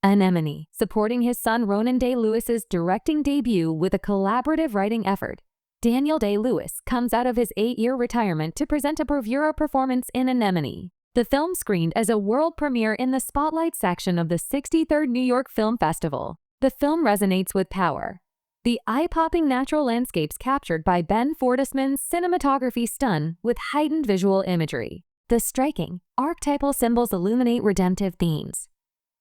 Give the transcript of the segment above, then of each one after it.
Anemone, supporting his son Ronan Day-Lewis's directing debut with a collaborative writing effort. Daniel Day-Lewis comes out of his 8-year retirement to present a bravura performance in Anemone. The film screened as a world premiere in the Spotlight section of the 63rd New York Film Festival. The film resonates with power. The eye-popping natural landscapes captured by Ben Fortisman's cinematography stun with heightened visual imagery. The striking, archetypal symbols illuminate redemptive themes.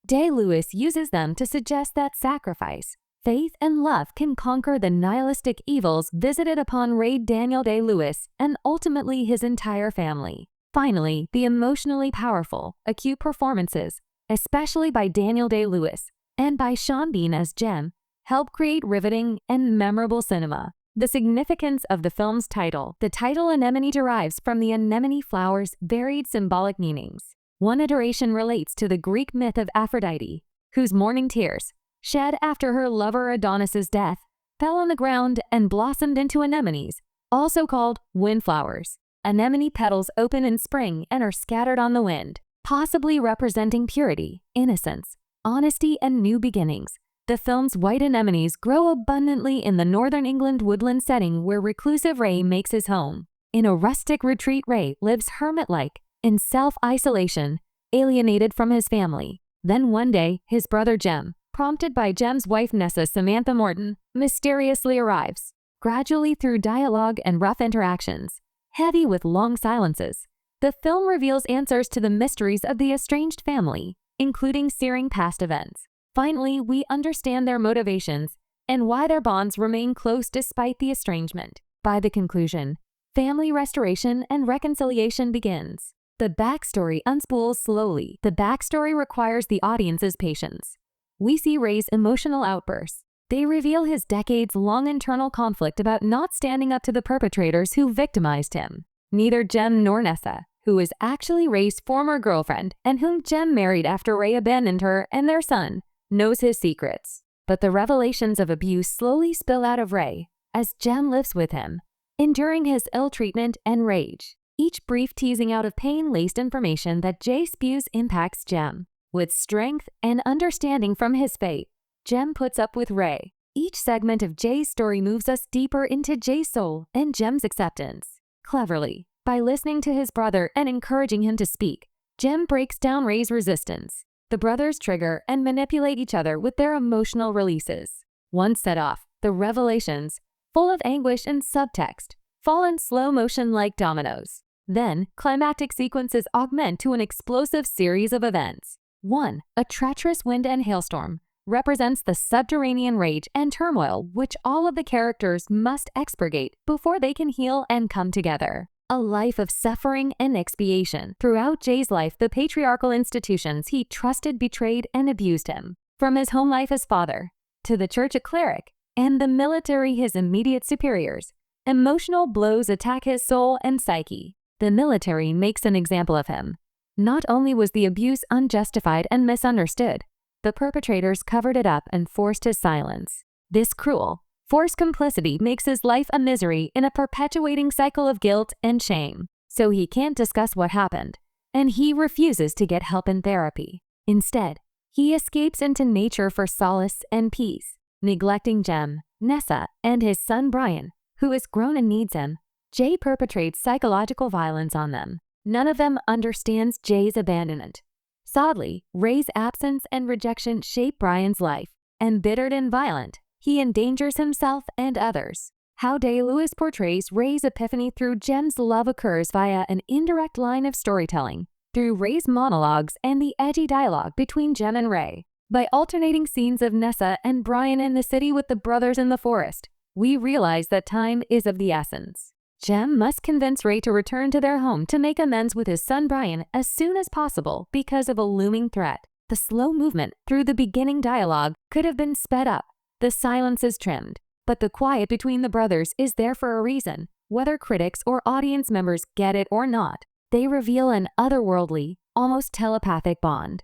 Day-Lewis uses them to suggest that sacrifice, faith, and love can conquer the nihilistic evils visited upon Ray Daniel Day-Lewis and ultimately his entire family. Finally, the emotionally powerful, acute performances, especially by Daniel Day-Lewis and by Sean Bean as Jem, help create riveting and memorable cinema. The significance of the film's title. The title Anemone derives from the anemone flower's varied symbolic meanings. One iteration relates to the Greek myth of Aphrodite, whose morning tears, shed after her lover Adonis's death, fell on the ground and blossomed into anemones, also called windflowers. Anemone petals open in spring and are scattered on the wind, possibly representing purity, innocence, honesty, and new beginnings. The film's white anemones grow abundantly in the northern England woodland setting where reclusive Ray makes his home. In a rustic retreat, Ray lives hermit-like, in self-isolation, alienated from his family. Then one day, his brother Jem, prompted by Jem's wife Nessa Samantha Morton, mysteriously arrives. Gradually through dialogue and rough interactions, heavy with long silences, the film reveals answers to the mysteries of the estranged family, including searing past events. Finally, we understand their motivations and why their bonds remain close despite the estrangement. By the conclusion, family restoration and reconciliation begins. The backstory unspools slowly. The backstory requires the audience's patience. We see Ray's emotional outbursts. They reveal his decades-long internal conflict about not standing up to the perpetrators who victimized him. Neither Jem nor Nessa, who is actually Ray's former girlfriend and whom Jem married after Ray abandoned her and their son, knows his secrets. But the revelations of abuse slowly spill out of Ray as Jem lives with him, enduring his ill-treatment and rage. Each brief teasing out of pain-laced information that Jay spews impacts Jem. With strength and understanding from his fate, Jem puts up with Ray. Each segment of Jay's story moves us deeper into Jay's soul and Jem's acceptance. Cleverly, by listening to his brother and encouraging him to speak, Jem breaks down Ray's resistance. The brothers trigger and manipulate each other with their emotional releases. Once set off, the revelations, full of anguish and subtext, fall in slow motion like dominoes. Then, climactic sequences augment to an explosive series of events. 1. A treacherous wind and hailstorm represents the subterranean rage and turmoil which all of the characters must expurgate before they can heal and come together. A life of suffering and expiation. Throughout Jay's life, the patriarchal institutions he trusted betrayed and abused him. From his home life as father, to the church a cleric, and the military his immediate superiors, emotional blows attack his soul and psyche. The military makes an example of him. Not only was the abuse unjustified and misunderstood, the perpetrators covered it up and forced his silence. This cruel, forced complicity makes his life a misery in a perpetuating cycle of guilt and shame. So he can't discuss what happened, and he refuses to get help in therapy. Instead, he escapes into nature for solace and peace, neglecting Jem, Nessa, and his son Brian, who is grown and needs him. Jay perpetrates psychological violence on them. None of them understands Jay's abandonment. Sadly, Ray's absence and rejection shape Brian's life. Embittered and violent, he endangers himself and others. How Day-Lewis portrays Ray's epiphany through Jem's love occurs via an indirect line of storytelling, through Ray's monologues and the edgy dialogue between Jem and Ray. By alternating scenes of Nessa and Brian in the city with the brothers in the forest, we realize that time is of the essence. Jem must convince Ray to return to their home to make amends with his son Brian as soon as possible because of a looming threat. The slow movement through the beginning dialogue could have been sped up, the silences trimmed, but the quiet between the brothers is there for a reason. Whether critics or audience members get it or not, they reveal an otherworldly, almost telepathic bond.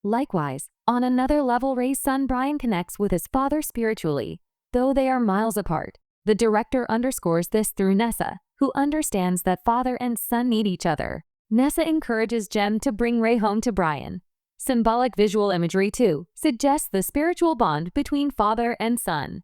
Likewise, on another level, Ray's son Brian connects with his father spiritually, though they are miles apart. The director underscores this through Nessa, who understands that father and son need each other. Nessa encourages Jem to bring Ray home to Brian, Symbolic visual imagery, too, suggests the spiritual bond between father and son.